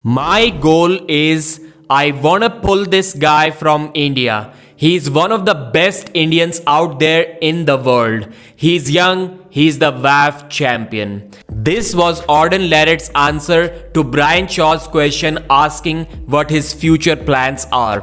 My goal is I wanna pull this guy from India. He's one of the best Indians out there in the world. He's young, he's the WAF champion. This was Auden Larratt's answer to Brian Shaw's question asking what his future plans are.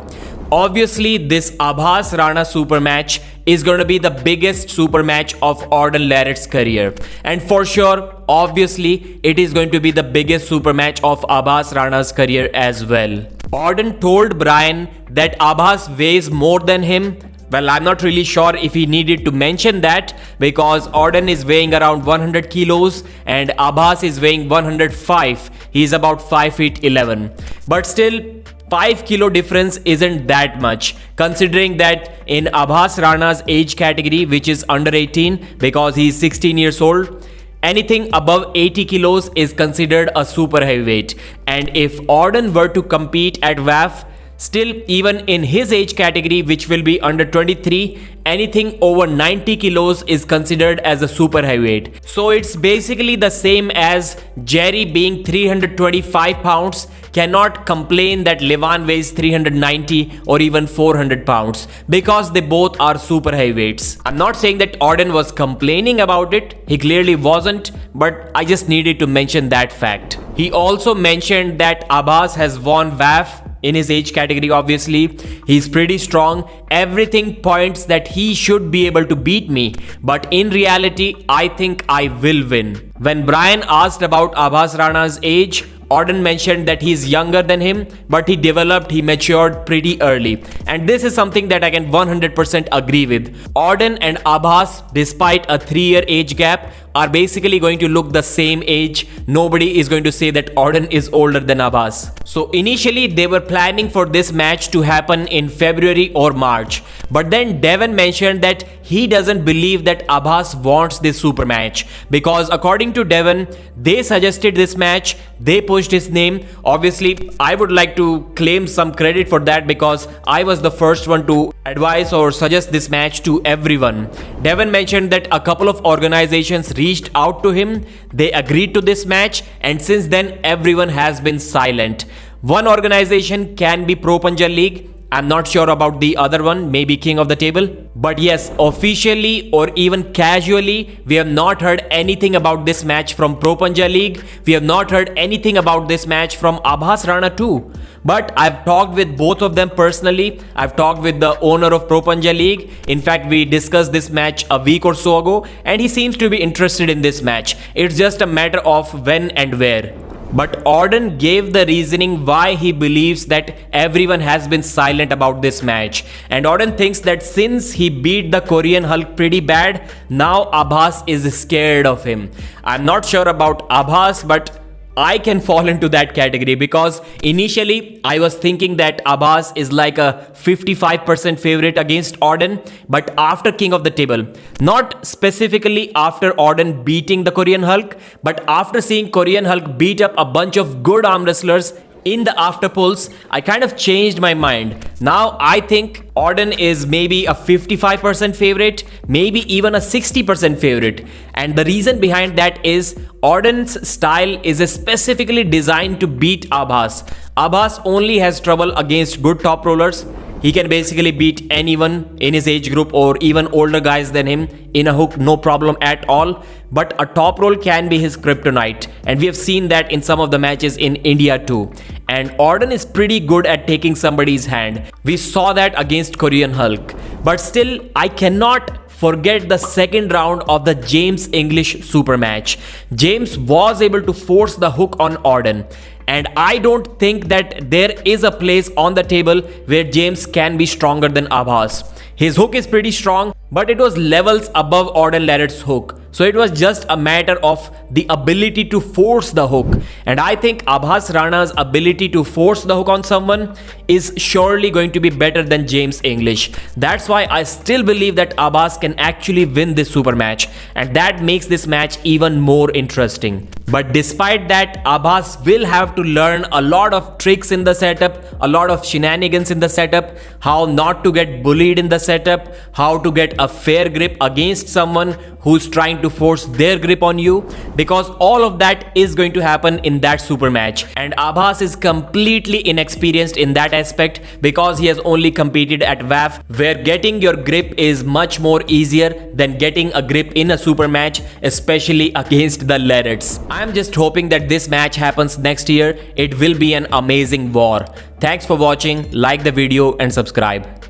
Obviously, this Aabhas Rana super match is going to be the biggest super match of Auden Larratt's career. And for sure, obviously, it is going to be the biggest super match of Aabhas Rana's career as well. Auden told Brian that Aabhas weighs more than him. Well, I'm not really sure if he needed to mention that because Auden is weighing around 100 kilos and Aabhas is weighing 105. He's about 5 feet 11. But still, 5 kilo difference isn't that much considering that in Aabhas Rana's age category, which is under 18 because he's 16 years old, anything above 80 kilos is considered a super heavyweight. And if Auden were to compete at WAF, still even in his age category, which will be under 23, anything over 90 kilos is considered as a super heavyweight. So it's basically the same as Jerry being 325 pounds cannot complain that Levan weighs 390 or even 400 pounds because they both are super heavyweights. I'm not saying that Auden was complaining about it, he clearly wasn't, but I just needed to mention that fact. He also mentioned that Aabhas has won WAF in his age category. Obviously, he's pretty strong. Everything points that he should be able to beat me, but in reality, I think I will win. When Brian asked about Aabhas Rana's age, Auden mentioned that he's younger than him, but he matured pretty early. And this is something that I can 100% agree with. Auden and Aabhas, despite a 3-year age gap, are basically going to look the same age. Nobody is going to say that Auden is older than Aabhas. So initially, they were planning for this match to happen in February or March. But then Devon mentioned that he doesn't believe that Aabhas wants this super match because according to Devon, they suggested this match, they pushed his name. Obviously, I would like to claim some credit for that because I was the first one to advise or suggest this match to everyone. Devon mentioned that a couple of organizations reached out to him, they agreed to this match, and since then everyone has been silent. One organization can be Pro Punjab League. I'm not sure about the other one, maybe King of the Table. But yes, officially or even casually, we have not heard anything about this match from Pro Punjab League. We have not heard anything about this match from Aabhas Rana too. But I've talked with both of them personally. I've talked with the owner of Pro Punjab League. In fact, we discussed this match a week or so ago and he seems to be interested in this match. It's just a matter of when and where. But Auden gave the reasoning why he believes that everyone has been silent about this match. And Auden thinks that since he beat the Korean Hulk pretty bad, now Aabhas is scared of him. I'm not sure about Aabhas, but I can fall into that category because initially I was thinking that Aabhas is like a 55% favorite against Auden, but after King of the Table, not specifically after Auden beating the Korean Hulk, but after seeing Korean Hulk beat up a bunch of good arm wrestlers in the after polls, I kind of changed my mind. Now I think Auden is maybe a 55% favorite, maybe even a 60% favorite. And the reason behind that is Auden's style is specifically designed to beat Aabhas. Aabhas only has trouble against good top rollers. He can basically beat anyone in his age group or even older guys than him in a hook, no problem at all. But a top roll can be his kryptonite. And we have seen that in some of the matches in India too. And Auden is pretty good at taking somebody's hand. We saw that against Korean Hulk. But still, I cannot forget the second round of the James English super match. James was able to force the hook on Auden. And I don't think that there is a place on the table where James can be stronger than Aabhas. His hook is pretty strong, but it was levels above Auden Larratt's hook. So it was just a matter of the ability to force the hook. And I think Aabhas Rana's ability to force the hook on someone is surely going to be better than James English. That's why I still believe that Aabhas can actually win this super match. And that makes this match even more interesting. But despite that, Aabhas will have to learn a lot of tricks in the setup, a lot of shenanigans in the setup, how not to get bullied in the setup, how to get a fair grip against someone who's trying to to force their grip on you, because all of that is going to happen in that super match. And Aabhas is completely inexperienced in that aspect because he has only competed at WAF, where getting your grip is much more easier than getting a grip in a super match, especially against the Larratts. I am just hoping that this match happens next year. It will be an amazing war. Thanks for watching, like the video and subscribe.